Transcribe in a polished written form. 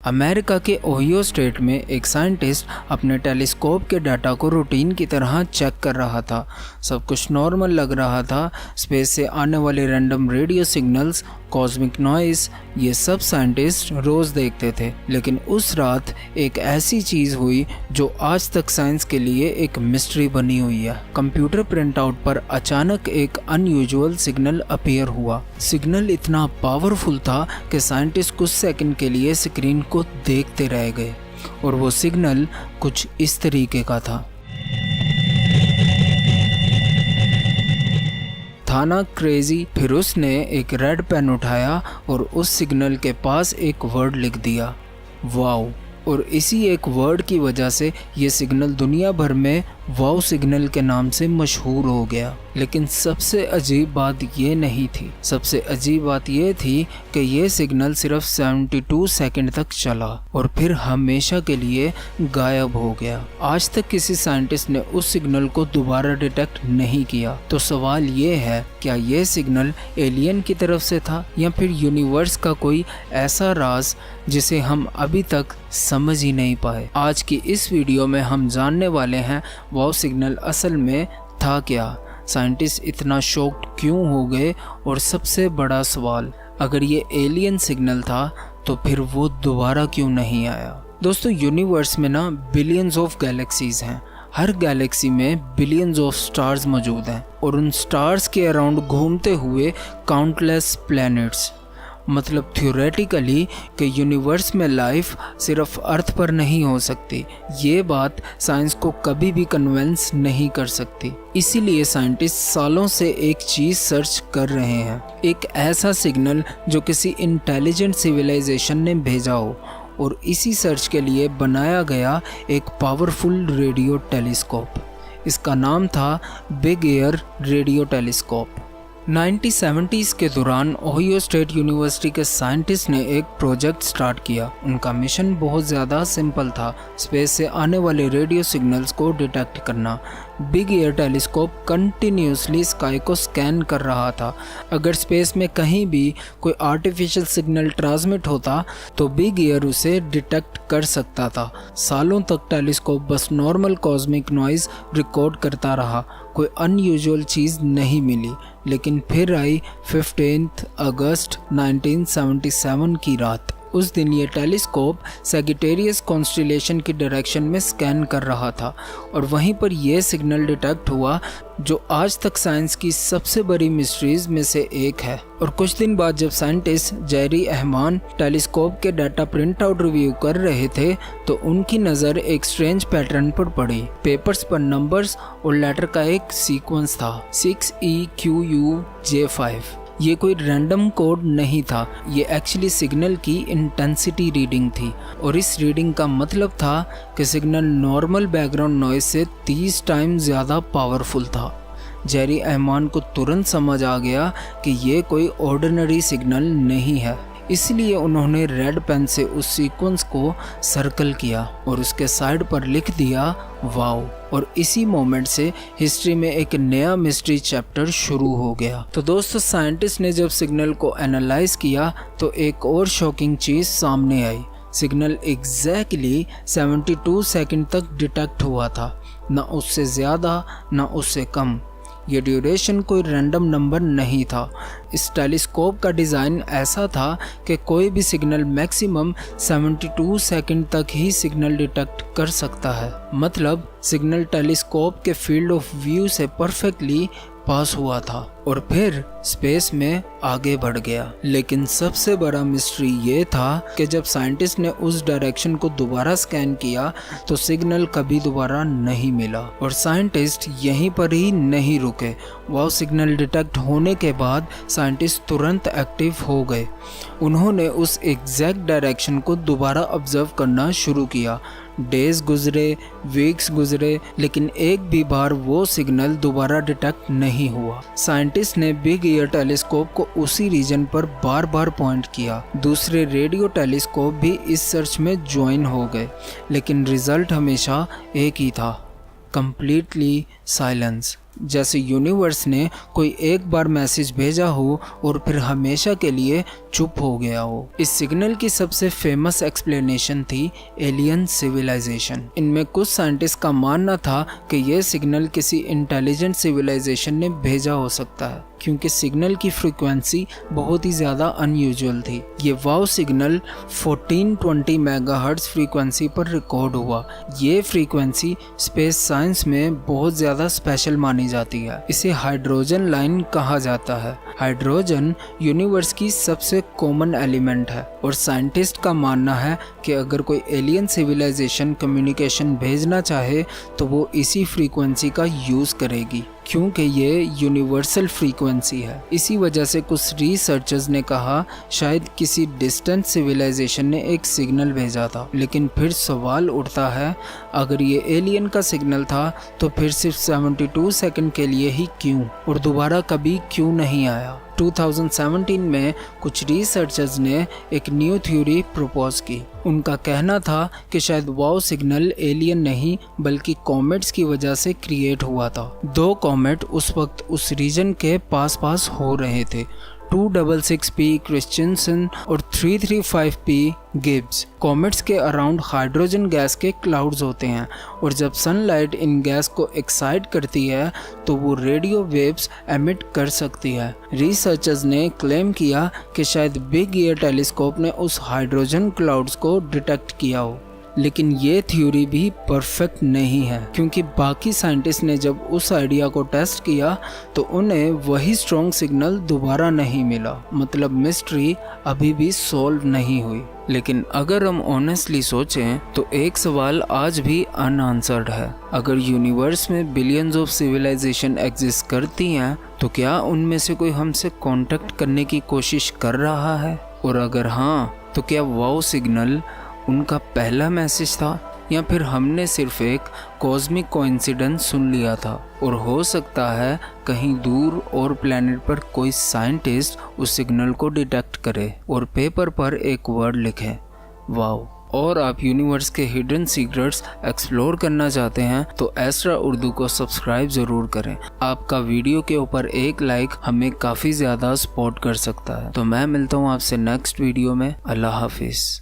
America के Ohio state में एक साइंटिस्ट अपने टेलीस्कोप के डाटा को रूटीन की तरह चेक कर रहा था। सब कुछ नॉर्मल लग रहा था। स्पेस से आने वाले random radio signals, cosmic noise, ये सब साइंटिस्ट रोज़ देखते थे। लेकिन उस रात एक ऐसी चीज़ हुई जो आज तक साइंस के लिए एक मिस्ट्री बनी हुई है। कंप्यूटर प्रिंटआउट पर अचानक एक अनयूजुअल सिग्नल अपीयर हुआ। सिग्नल इतना पावरफुल था कि साइंटिस्ट कुछ सेकंड के लिए स्क्रीन को देखते रह गए और वो सिग्नल कुछ इस तरीके का था। थाना क्रेजी। फिर उसने एक रेड पेन उठाया और उस सिग्नल के पास एक वर्ड लिख दिया, वाओ। और इसी एक वर्ड की वजह से ये सिग्नल दुनिया भर में वाओ सिग्नल के नाम से मशहूर हो गया। लेकिन सबसे अजीब बात ये नहीं थी। सबसे अजीब बात ये थी कि ये सिग्नल सिर्फ 72 सेकंड तक चला और फिर हमेशा के लिए गायब हो गया। आज तक किसी साइंटिस्ट ने उस सिग्नल को दोबारा डिटेक्ट नहीं किया। तो सवाल ये है, क्या ये सिग्नल एलियन की तरफ से था या फिर यूनिवर्स का कोई ऐसा राज जिसे हम अभी तक समझ ही नहीं पाए। आज की इस वीडियो में हम जानने वाले हैं वाओ सिग्नल असल में था क्या, साइंटिस्ट इतना शॉक्ड क्यों हो गए, और सबसे बड़ा सवाल, अगर ये एलियन सिग्नल था तो फिर वो दोबारा क्यों नहीं आया। दोस्तों, यूनिवर्स में ना बिलियंस ऑफ गैलेक्सीज हैं। हर गैलेक्सी में बिलियंस ऑफ स्टार्स मौजूद हैं और उन स्टार्स के अराउंड घूमते हुए काउंटलेस प्लैनेट्स। मतलब थ्योरेटिकली कि यूनिवर्स में लाइफ सिर्फ अर्थ पर नहीं हो सकती। ये बात साइंस को कभी भी कन्विंस नहीं कर सकती। इसीलिए साइंटिस्ट सालों से एक चीज़ सर्च कर रहे हैं, एक ऐसा सिग्नल जो किसी इंटेलिजेंट सिविलाइजेशन ने भेजा हो। और इसी सर्च के लिए बनाया गया एक पावरफुल रेडियो टेलीस्कोप। इसका नाम था big air radio telescope. 1970s के दौरान ओहियो स्टेट यूनिवर्सिटी के साइंटिस्ट ने एक प्रोजेक्ट स्टार्ट किया। उनका मिशन बहुत ज़्यादा सिंपल था, स्पेस से आने वाले रेडियो सिग्नल्स को डिटेक्ट करना। Big air telescope continuously sky को स्कैन कर रहा था। अगर स्पेस में कहीं भी कोई आर्टिफिशियल सिग्नल ट्रांसमिट होता तो बिग एयर उसे डिटेक्ट कर सकता था। सालों तक टेलीस्कोप बस नॉर्मल कॉस्मिक नॉइज़ रिकॉर्ड करता रहा, कोई अनयूजुअल चीज़ नहीं मिली। लेकिन फिर आई 15 अगस्त 1977 की रात। उस दिन ये टेलीस्कोप सैजिटेरियस कॉन्स्टेलेशन की डायरेक्शन में स्कैन कर रहा था और वहीं पर यह सिग्नल डिटेक्ट हुआ जो आज tक साइंस की सबसे बड़ी मिस्ट्रीज में से एक है। और कुछ दिन बाद जब साइंटिस्ट जेरी अहमान टेलीस्कोप के डाटा प्रिंट आउट रिव्यू कर रहे थे तो उनकी नज़र एक स्ट्रेंज पैटर्न पर पड़ी। पेपर्स पर नंबर्स और लेटर का एक सीक्वेंस था, 6EQUJ5। ये कोई रैंडम कोड नहीं था, ये एक्चुअली सिग्नल की इंटेंसिटी रीडिंग थी। और इस रीडिंग का मतलब था कि सिग्नल नॉर्मल बैकग्राउंड नॉइज से 30 टाइम ज़्यादा पावरफुल था। जेरी अहमान को तुरंत समझ आ गया कि ये कोई ऑर्डिनरी सिग्नल नहीं है। इसलिए उन्होंने रेड पेन से उस सीक्वेंस को सर्कल किया और उसके साइड पर लिख दिया वाओ। और इसी मोमेंट से हिस्ट्री में एक नया मिस्ट्री चैप्टर शुरू हो गया। तो दोस्तों, साइंटिस्ट ने जब सिग्नल को एनालाइज किया तो एक और शॉकिंग चीज़ सामने आई। सिग्नल एग्जैक्टली 72 सेकंड तक डिटेक्ट हुआ था, ना उससे ज़्यादा ना उससे कम। ये ड्यूरेशन कोई रैंडम नंबर नहीं था। इस टेलीस्कोप का डिज़ाइन ऐसा था कि कोई भी सिग्नल मैक्सिमम 72 सेकंड तक ही सिग्नल डिटेक्ट कर सकता है। मतलब सिग्नल टेलीस्कोप के फील्ड ऑफ व्यू से परफेक्टली पास हुआ था और फिर स्पेस में आगे बढ़ गया। लेकिन सबसे बड़ा मिस्ट्री ये था कि जब साइंटिस्ट ने उस डायरेक्शन को दोबारा स्कैन किया तो सिग्नल कभी दोबारा नहीं मिला। और साइंटिस्ट यहीं पर ही नहीं रुके। वाओ सिग्नल डिटेक्ट होने के बाद साइंटिस्ट तुरंत एक्टिव हो गए। उन्होंने उस एग्जैक्ट डायरेक्शन को दोबारा ऑब्जर्व करना शुरू किया। डेज गुजरे, वीक्स गुजरे, लेकिन एक भी बार वो सिग्नल दोबारा डिटेक्ट नहीं हुआ। साइंटिस्ट ने बिग एयर टेलीस्कोप को उसी रीजन पर बार बार पॉइंट किया। दूसरे रेडियो टेलीस्कोप भी इस सर्च में ज्वाइन हो गए, लेकिन रिजल्ट हमेशा एक ही था, कंप्लीटली साइलेंस। जैसे यूनिवर्स ने कोई एक बार मैसेज भेजा हो और फिर हमेशा के लिए चुप हो गया हो। इस सिग्नल की सबसे फेमस एक्सप्लेनेशन थी एलियन सिविलाइजेशन। इनमें कुछ साइंटिस्ट का मानना था कि यह सिग्नल किसी इंटेलिजेंट सिविलाइजेशन ने भेजा हो सकता है, क्योंकि सिग्नल की फ्रीक्वेंसी बहुत ही ज़्यादा अनयूजुअल थी। ये वाव सिग्नल 1420 मेगाहर्ट्ज़ फ्रीक्वेंसी पर रिकॉर्ड हुआ। ये फ्रीक्वेंसी स्पेस साइंस में बहुत ज़्यादा स्पेशल मानी जाती है। इसे हाइड्रोजन लाइन कहा जाता है। हाइड्रोजन यूनिवर्स की सबसे कॉमन एलिमेंट है और साइंटिस्ट का मानना है कि अगर कोई एलियन सिविलाइजेशन कम्युनिकेशन भेजना चाहे तो वो इसी फ्रीक्वेंसी का यूज़ करेगी, क्योंकि ये यूनिवर्सल फ्रीक्वेंसी है। इसी वजह से कुछ रिसर्चर्स ने कहा शायद किसी डिस्टेंट सिविलाइजेशन ने एक सिग्नल भेजा था। लेकिन फिर सवाल उठता है, अगर ये एलियन का सिग्नल था तो फिर सिर्फ 72 सेकंड के लिए ही क्यों, और दोबारा कभी क्यों नहीं आया। 2017 में कुछ रिसर्चर्स ने एक न्यू थ्योरी प्रपोज की। उनका कहना था कि शायद वाव सिग्नल एलियन नहीं बल्कि कॉमेट्स की वजह से क्रिएट हुआ था। 2 कॉमेट उस वक्त उस रीजन के पास हो रहे थे, 266P क्रिश्चियनसन और 335P गिब्स। कॉमेट्स के अराउंड हाइड्रोजन गैस के क्लाउड्स होते हैं और जब सनलाइट इन गैस को एक्साइट करती है तो वो रेडियो वेव्स एमिट कर सकती है। रिसर्चर्स ने क्लेम किया कि शायद बिग ईयर टेलीस्कोप ने उस हाइड्रोजन क्लाउड्स को डिटेक्ट किया हो। लेकिन ये थ्योरी भी परफेक्ट नहीं है, क्योंकि बाकी साइंटिस्ट ने जब उस आइडिया को टेस्ट किया तो उन्हें वही स्ट्रॉन्ग सिग्नल दोबारा नहीं मिला। मतलब मिस्ट्री अभी भी सॉल्व नहीं हुई। लेकिन अगर हम ऑनेस्टली सोचें तो एक सवाल आज भी अनआंसर्ड है। अगर यूनिवर्स में बिलियंस ऑफ सिविलाइजेशन एग्जिस्ट करती हैं तो क्या उनमें से कोई हमसे कांटेक्ट करने की कोशिश कर रहा है? और अगर हाँ, तो क्या वाव सिग्नल उनका पहला मैसेज था या फिर हमने सिर्फ एक कॉस्मिक कोइंसिडेंस सुन लिया था? और हो सकता है कहीं दूर और प्लेनेट पर कोई साइंटिस्ट उस सिग्नल को डिटेक्ट करे और पेपर पर एक वर्ड लिखे, वाव। और आप यूनिवर्स के हिडन सीक्रेट्स एक्सप्लोर करना चाहते हैं तो एस्ट्रा उर्दू को सब्सक्राइब ज़रूर करें। आपका वीडियो के ऊपर एक लाइक हमें काफ़ी ज़्यादा सपोर्ट कर सकता है। तो मैं मिलता हूँ आपसे नेक्स्ट वीडियो में। अल्लाह हाफिज़।